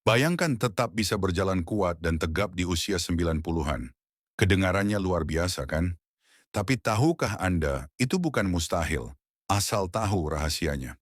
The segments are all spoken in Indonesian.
Bayangkan tetap bisa berjalan kuat dan tegap di usia 90-an. Kedengarannya luar biasa kan? Tapi tahukah Anda, itu bukan mustahil, asal tahu rahasianya.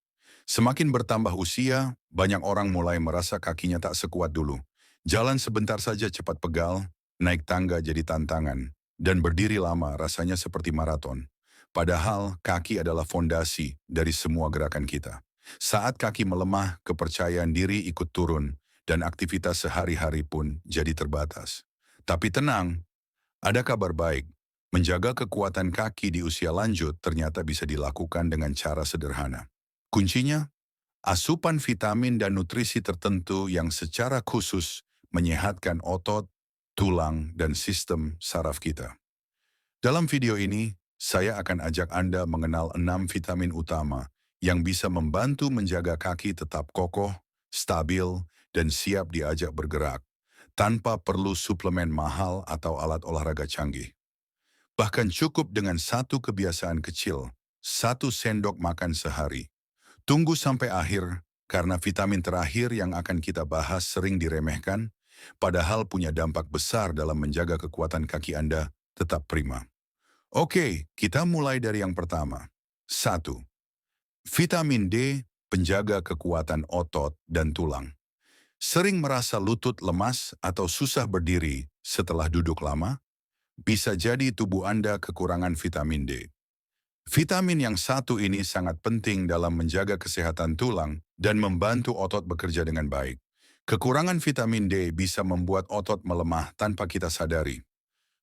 Semakin bertambah usia, banyak orang mulai merasa kakinya tak sekuat dulu. Jalan sebentar saja cepat pegal, naik tangga jadi tantangan, dan berdiri lama rasanya seperti maraton. Padahal kaki adalah fondasi dari semua gerakan kita. Saat kaki melemah, kepercayaan diri ikut turun, dan aktivitas sehari-hari pun jadi terbatas. Tapi tenang, ada kabar baik. Menjaga kekuatan kaki di usia lanjut ternyata bisa dilakukan dengan cara sederhana. Kuncinya, asupan vitamin dan nutrisi tertentu yang secara khusus menyehatkan otot, tulang, dan sistem saraf kita. Dalam video ini, saya akan ajak Anda mengenal 6 vitamin utama yang bisa membantu menjaga kaki tetap kokoh, stabil, dan siap diajak bergerak, tanpa perlu suplemen mahal atau alat olahraga canggih. Bahkan cukup dengan satu kebiasaan kecil, 1 sendok makan sehari. Tunggu sampai akhir, karena vitamin terakhir yang akan kita bahas sering diremehkan, padahal punya dampak besar dalam menjaga kekuatan kaki Anda tetap prima. Oke, kita mulai dari yang pertama. 1. Vitamin D penjaga kekuatan otot dan tulang. Sering merasa lutut lemas atau susah berdiri setelah duduk lama? Bisa jadi tubuh Anda kekurangan vitamin D. Vitamin yang satu ini sangat penting dalam menjaga kesehatan tulang dan membantu otot bekerja dengan baik. Kekurangan vitamin D bisa membuat otot melemah tanpa kita sadari.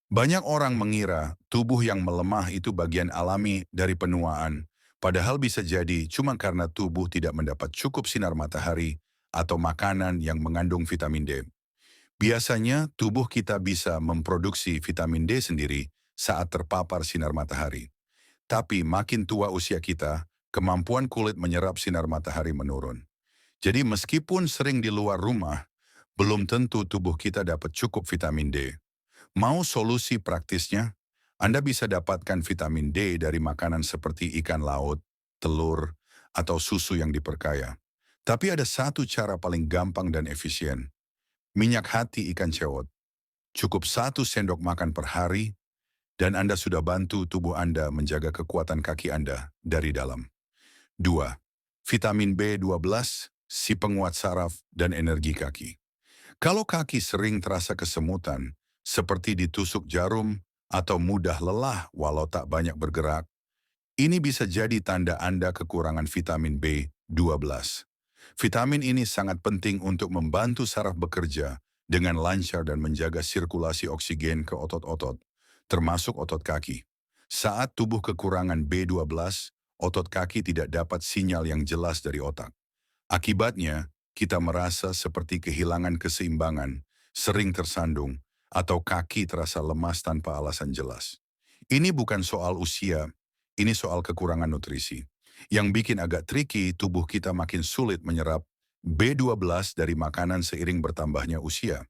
Banyak orang mengira tubuh yang melemah itu bagian alami dari penuaan, padahal bisa jadi cuma karena tubuh tidak mendapat cukup sinar matahari atau makanan yang mengandung vitamin D. Biasanya tubuh kita bisa memproduksi vitamin D sendiri saat terpapar sinar matahari. Tapi makin tua usia kita, kemampuan kulit menyerap sinar matahari menurun. Jadi meskipun sering di luar rumah, belum tentu tubuh kita dapat cukup vitamin D. Mau solusi praktisnya? Anda bisa dapatkan vitamin D dari makanan seperti ikan laut, telur, atau susu yang diperkaya. Tapi ada satu cara paling gampang dan efisien. Minyak hati ikan cewot. Cukup 1 sendok makan per hari, dan Anda sudah bantu tubuh Anda menjaga kekuatan kaki Anda dari dalam. 2. Vitamin B12, si penguat saraf dan energi kaki. Kalau kaki sering terasa kesemutan, seperti ditusuk jarum atau mudah lelah walau tak banyak bergerak, ini bisa jadi tanda Anda kekurangan vitamin B12. Vitamin ini sangat penting untuk membantu saraf bekerja dengan lancar dan menjaga sirkulasi oksigen ke otot-otot, termasuk otot kaki. Saat tubuh kekurangan B12, otot kaki tidak dapat sinyal yang jelas dari otak. Akibatnya, kita merasa seperti kehilangan keseimbangan, sering tersandung, atau kaki terasa lemas tanpa alasan jelas. Ini bukan soal usia, ini soal kekurangan nutrisi. Yang bikin agak tricky, tubuh kita makin sulit menyerap B12 dari makanan seiring bertambahnya usia.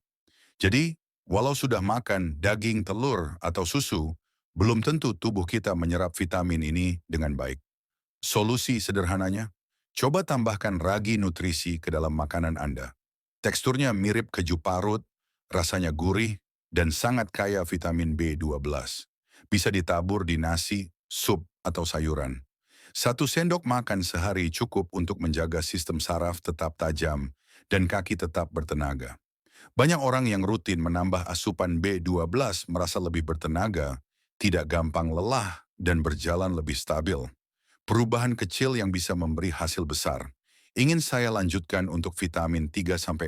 Jadi, walau sudah makan daging, telur, atau susu, belum tentu tubuh kita menyerap vitamin ini dengan baik. Solusi sederhananya, coba tambahkan ragi nutrisi ke dalam makanan Anda. Teksturnya mirip keju parut, rasanya gurih, dan sangat kaya vitamin B12. Bisa ditabur di nasi, sup, atau sayuran. 1 sendok makan sehari cukup untuk menjaga sistem saraf tetap tajam dan kaki tetap bertenaga. Banyak orang yang rutin menambah asupan B12 merasa lebih bertenaga, tidak gampang lelah, dan berjalan lebih stabil. Perubahan kecil yang bisa memberi hasil besar. Ingin saya lanjutkan untuk vitamin 3-6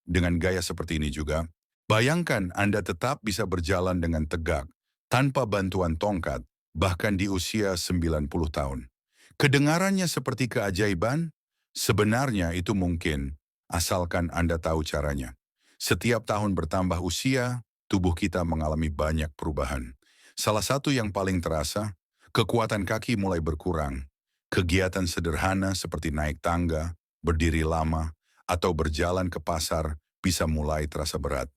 dengan gaya seperti ini juga. Bayangkan Anda tetap bisa berjalan dengan tegak, tanpa bantuan tongkat, bahkan di usia 90 tahun. Kedengarannya seperti keajaiban? Sebenarnya itu mungkin, asalkan Anda tahu caranya. Setiap tahun bertambah usia, tubuh kita mengalami banyak perubahan. Salah satu yang paling terasa, kekuatan kaki mulai berkurang. Kegiatan sederhana seperti naik tangga, berdiri lama, atau berjalan ke pasar bisa mulai terasa berat.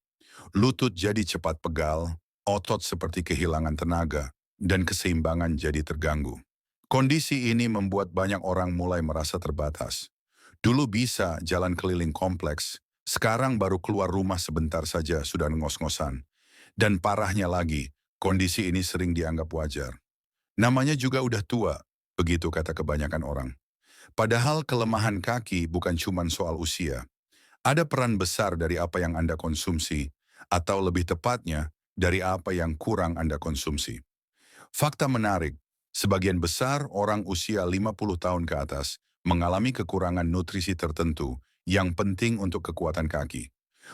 Lutut jadi cepat pegal, otot seperti kehilangan tenaga, dan keseimbangan jadi terganggu. Kondisi ini membuat banyak orang mulai merasa terbatas. Dulu bisa jalan keliling kompleks, Sekarang baru keluar rumah sebentar saja sudah ngos-ngosan. Dan parahnya lagi, kondisi ini sering dianggap wajar. Namanya juga udah tua, begitu kata kebanyakan orang. Padahal kelemahan kaki bukan cuma soal usia. Ada peran besar dari apa yang Anda konsumsi, atau lebih tepatnya, dari apa yang kurang Anda konsumsi. Fakta menarik, sebagian besar orang usia 50 tahun ke atas mengalami kekurangan nutrisi tertentu yang penting untuk kekuatan kaki.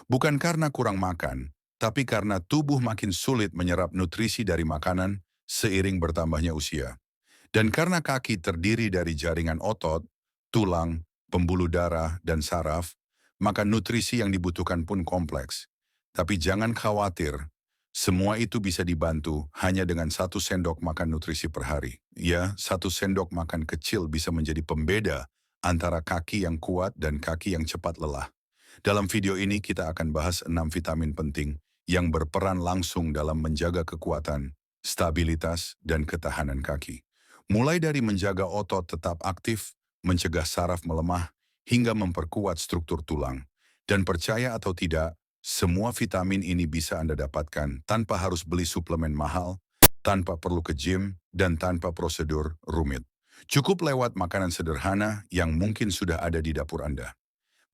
Bukan karena kurang makan, tapi karena tubuh makin sulit menyerap nutrisi dari makanan seiring bertambahnya usia. Dan karena kaki terdiri dari jaringan otot, tulang, pembuluh darah, dan saraf, maka nutrisi yang dibutuhkan pun kompleks. Tapi jangan khawatir, semua itu bisa dibantu hanya dengan 1 sendok makan nutrisi per hari. Ya, 1 sendok makan kecil bisa menjadi pembeda antara kaki yang kuat dan kaki yang cepat lelah. Dalam video ini kita akan bahas 6 vitamin penting yang berperan langsung dalam menjaga kekuatan, stabilitas, dan ketahanan kaki. Mulai dari menjaga otot tetap aktif, mencegah saraf melemah, hingga memperkuat struktur tulang. Dan percaya atau tidak, semua vitamin ini bisa Anda dapatkan tanpa harus beli suplemen mahal, tanpa perlu ke gym, dan tanpa prosedur rumit. Cukup lewat makanan sederhana yang mungkin sudah ada di dapur Anda.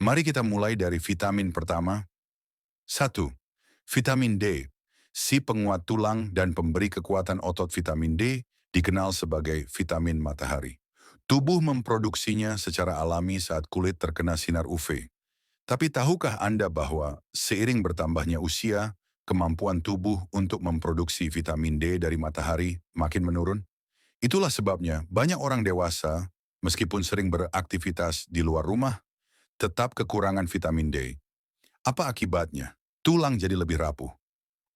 Mari kita mulai dari vitamin pertama. 1. Vitamin D. Si penguat tulang dan pemberi kekuatan otot vitamin D dikenal sebagai vitamin matahari. Tubuh memproduksinya secara alami saat kulit terkena sinar UV. Tapi tahukah Anda bahwa seiring bertambahnya usia, kemampuan tubuh untuk memproduksi vitamin D dari matahari makin menurun? Itulah sebabnya banyak orang dewasa, meskipun sering beraktivitas di luar rumah, tetap kekurangan vitamin D. Apa akibatnya? Tulang jadi lebih rapuh,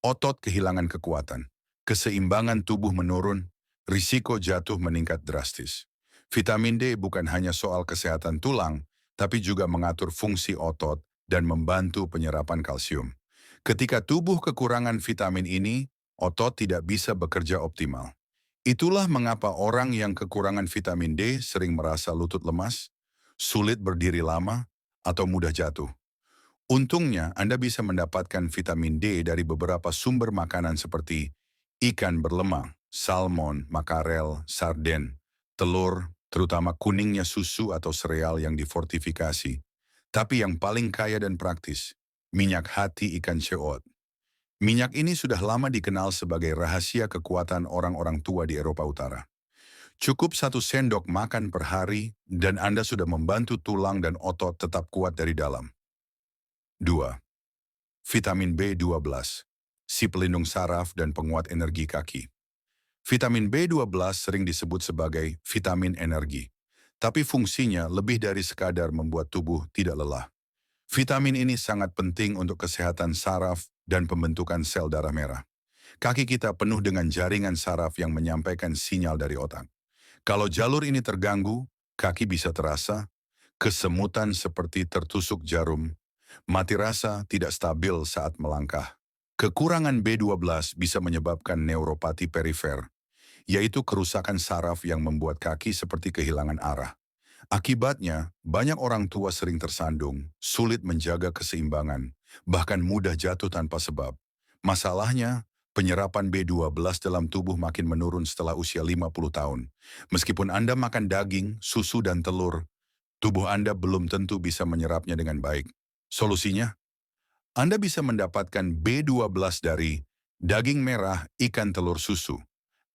otot kehilangan kekuatan, keseimbangan tubuh menurun, risiko jatuh meningkat drastis. Vitamin D bukan hanya soal kesehatan tulang, tapi juga mengatur fungsi otot dan membantu penyerapan kalsium. Ketika tubuh kekurangan vitamin ini, otot tidak bisa bekerja optimal. Itulah mengapa orang yang kekurangan vitamin D sering merasa lutut lemas, sulit berdiri lama, atau mudah jatuh. Untungnya, Anda bisa mendapatkan vitamin D dari beberapa sumber makanan seperti ikan berlemak, salmon, makarel, sarden, telur, terutama kuningnya susu atau sereal yang difortifikasi. Tapi yang paling kaya dan praktis, minyak hati ikan sheot. Minyak ini sudah lama dikenal sebagai rahasia kekuatan orang-orang tua di Eropa Utara. Cukup 1 sendok makan per hari dan Anda sudah membantu tulang dan otot tetap kuat dari dalam. 2. Vitamin B12, si pelindung saraf dan penguat energi kaki. Vitamin B12 sering disebut sebagai vitamin energi, tapi fungsinya lebih dari sekadar membuat tubuh tidak lelah. Vitamin ini sangat penting untuk kesehatan saraf dan pembentukan sel darah merah. Kaki kita penuh dengan jaringan saraf yang menyampaikan sinyal dari otak. Kalau jalur ini terganggu, kaki bisa terasa kesemutan seperti tertusuk jarum, mati rasa tidak stabil saat melangkah. Kekurangan B12 bisa menyebabkan neuropati perifer, yaitu kerusakan saraf yang membuat kaki seperti kehilangan arah. Akibatnya, banyak orang tua sering tersandung, sulit menjaga keseimbangan, bahkan mudah jatuh tanpa sebab. Masalahnya, penyerapan B12 dalam tubuh makin menurun setelah usia 50 tahun. Meskipun Anda makan daging, susu, dan telur, tubuh Anda belum tentu bisa menyerapnya dengan baik. Solusinya, Anda bisa mendapatkan B12 dari daging merah, ikan, telur, susu.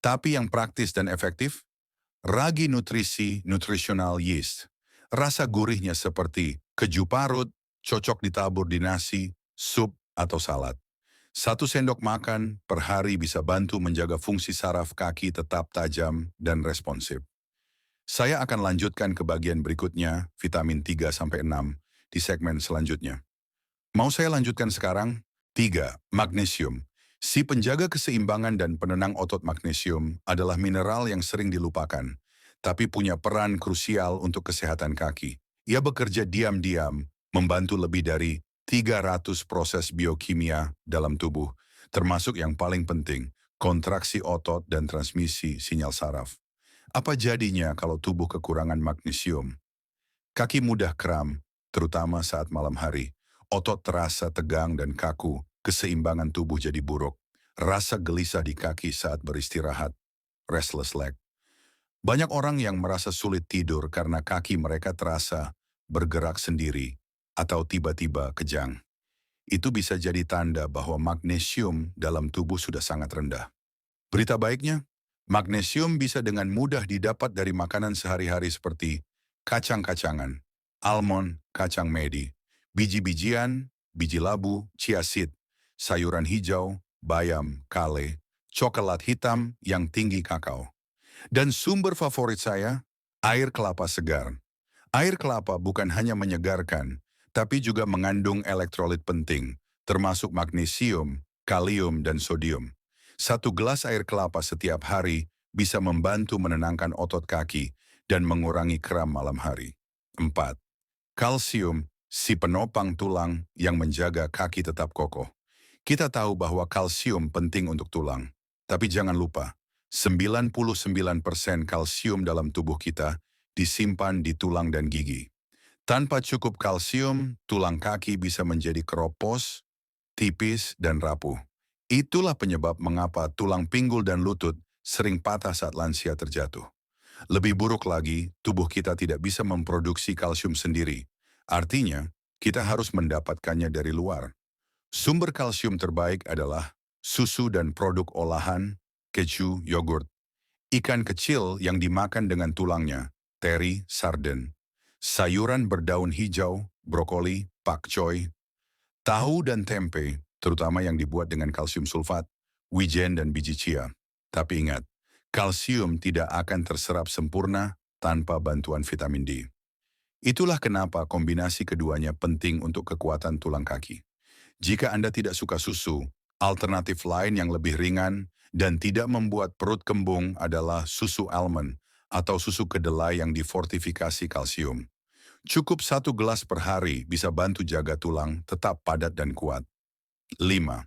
Tapi yang praktis dan efektif, ragi nutrisi nutritional yeast. Rasa gurihnya seperti keju parut, cocok ditabur di nasi, sup, atau salad. 1 sendok makan per hari bisa bantu menjaga fungsi saraf kaki tetap tajam dan responsif. Saya akan lanjutkan ke bagian berikutnya, vitamin 3-6, di segmen selanjutnya. Mau saya lanjutkan sekarang? 3. Magnesium. Si penjaga keseimbangan dan penenang otot. Magnesium adalah mineral yang sering dilupakan, tapi punya peran krusial untuk kesehatan kaki. Ia bekerja diam-diam, membantu lebih dari 300 proses biokimia dalam tubuh, termasuk yang paling penting, kontraksi otot dan transmisi sinyal saraf. Apa jadinya kalau tubuh kekurangan magnesium? Kaki mudah kram, terutama saat malam hari. Otot terasa tegang dan kaku, keseimbangan tubuh jadi buruk. Rasa gelisah di kaki saat beristirahat, restless leg. Banyak orang yang merasa sulit tidur karena kaki mereka terasa bergerak sendiri atau tiba-tiba kejang. Itu bisa jadi tanda bahwa magnesium dalam tubuh sudah sangat rendah. Berita baiknya, magnesium bisa dengan mudah didapat dari makanan sehari-hari seperti kacang-kacangan, almond, kacang medi, biji-bijian, biji labu, chia seed, sayuran hijau, bayam, kale, coklat hitam yang tinggi kakao. Dan sumber favorit saya, air kelapa segar. Air kelapa bukan hanya menyegarkan, tapi juga mengandung elektrolit penting, termasuk magnesium, kalium, dan sodium. Satu gelas air kelapa setiap hari bisa membantu menenangkan otot kaki dan mengurangi kram malam hari. 4. Kalsium, si penopang tulang yang menjaga kaki tetap kokoh. Kita tahu bahwa kalsium penting untuk tulang, tapi jangan lupa, 99% kalsium dalam tubuh kita disimpan di tulang dan gigi. Tanpa cukup kalsium, tulang kaki bisa menjadi keropos, tipis, dan rapuh. Itulah penyebab mengapa tulang pinggul dan lutut sering patah saat lansia terjatuh. Lebih buruk lagi, tubuh kita tidak bisa memproduksi kalsium sendiri. Artinya, kita harus mendapatkannya dari luar. Sumber kalsium terbaik adalah susu dan produk olahan, keju, yogurt, ikan kecil yang dimakan dengan tulangnya, teri, sarden, sayuran berdaun hijau, brokoli, pakcoy, tahu dan tempe, terutama yang dibuat dengan kalsium sulfat, wijen dan biji chia. Tapi ingat, kalsium tidak akan terserap sempurna tanpa bantuan vitamin D. Itulah kenapa kombinasi keduanya penting untuk kekuatan tulang kaki. Jika Anda tidak suka susu, alternatif lain yang lebih ringan dan tidak membuat perut kembung adalah susu almond atau susu kedelai yang difortifikasi kalsium. Cukup 1 gelas per hari bisa bantu jaga tulang tetap padat dan kuat. 5.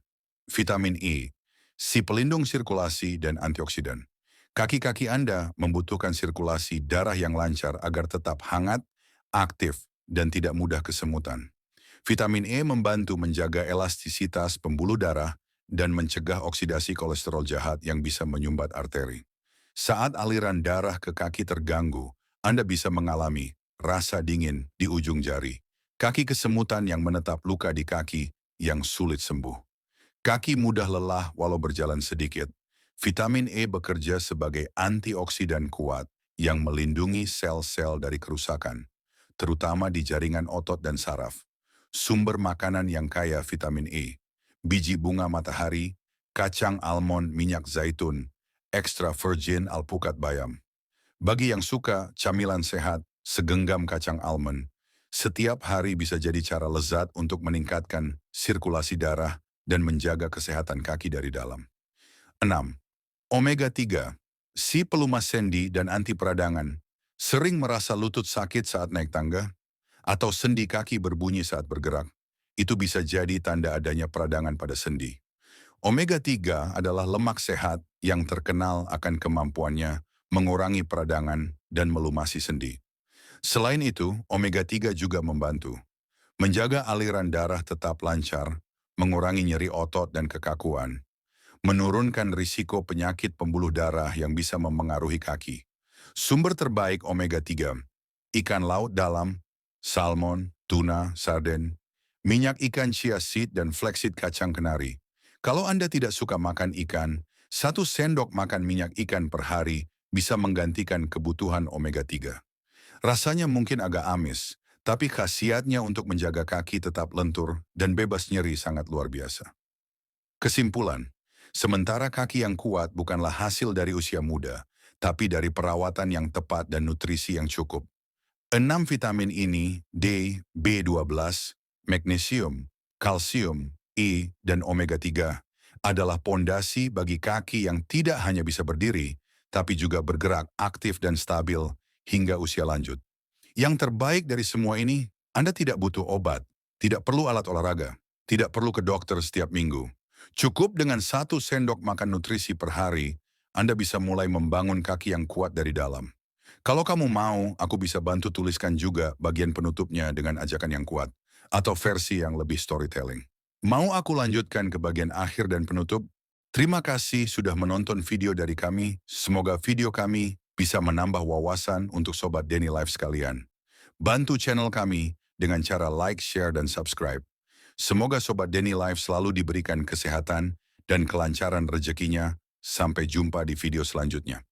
Vitamin E, si pelindung sirkulasi dan antioksidan. Kaki-kaki Anda membutuhkan sirkulasi darah yang lancar agar tetap hangat, aktif, dan tidak mudah kesemutan. Vitamin E membantu menjaga elastisitas pembuluh darah dan mencegah oksidasi kolesterol jahat yang bisa menyumbat arteri. Saat aliran darah ke kaki terganggu, Anda bisa mengalami rasa dingin di ujung jari, kaki kesemutan yang menetap luka di kaki yang sulit sembuh. Kaki mudah lelah walau berjalan sedikit. Vitamin E bekerja sebagai antioksidan kuat yang melindungi sel-sel dari kerusakan, terutama di jaringan otot dan saraf. Sumber makanan yang kaya vitamin E, biji bunga matahari, kacang almond, minyak zaitun, extra virgin alpukat bayam. Bagi yang suka camilan sehat, segenggam kacang almond, setiap hari bisa jadi cara lezat untuk meningkatkan sirkulasi darah dan menjaga kesehatan kaki dari dalam. 6. Omega 3, si pelumas sendi dan anti peradangan. Sering merasa lutut sakit saat naik tangga? Atau sendi kaki berbunyi saat bergerak? Itu bisa jadi tanda adanya peradangan pada sendi. Omega 3 adalah lemak sehat yang terkenal akan kemampuannya mengurangi peradangan dan melumasi sendi. Selain itu, omega 3 juga membantu menjaga aliran darah tetap lancar, mengurangi nyeri otot dan kekakuan, menurunkan risiko penyakit pembuluh darah yang bisa memengaruhi kaki. Sumber terbaik omega 3, ikan laut dalam, salmon, tuna, sarden, minyak ikan chia seed dan flaxseed kacang kenari. Kalau Anda tidak suka makan ikan, 1 sendok makan minyak ikan per hari bisa menggantikan kebutuhan omega 3. Rasanya mungkin agak amis, tapi khasiatnya untuk menjaga kaki tetap lentur dan bebas nyeri sangat luar biasa. Kesimpulan, sementara kaki yang kuat bukanlah hasil dari usia muda, tapi dari perawatan yang tepat dan nutrisi yang cukup. 6 vitamin ini, D, B12, magnesium, kalsium, E, dan omega 3, adalah pondasi bagi kaki yang tidak hanya bisa berdiri, tapi juga bergerak aktif dan stabil hingga usia lanjut. Yang terbaik dari semua ini, Anda tidak butuh obat, tidak perlu alat olahraga, tidak perlu ke dokter setiap minggu. Cukup dengan 1 sendok makan nutrisi per hari, Anda bisa mulai membangun kaki yang kuat dari dalam. Kalau kamu mau, aku bisa bantu tuliskan juga bagian penutupnya dengan ajakan yang kuat. atau versi yang lebih storytelling. Mau aku lanjutkan ke bagian akhir dan penutup? Terima kasih sudah menonton video dari kami. Semoga video kami bisa menambah wawasan untuk Sobat Denny Life sekalian. Bantu channel kami dengan cara like, share, dan subscribe. Semoga Sobat Denny Life selalu diberikan kesehatan dan kelancaran rezekinya. Sampai jumpa di video selanjutnya.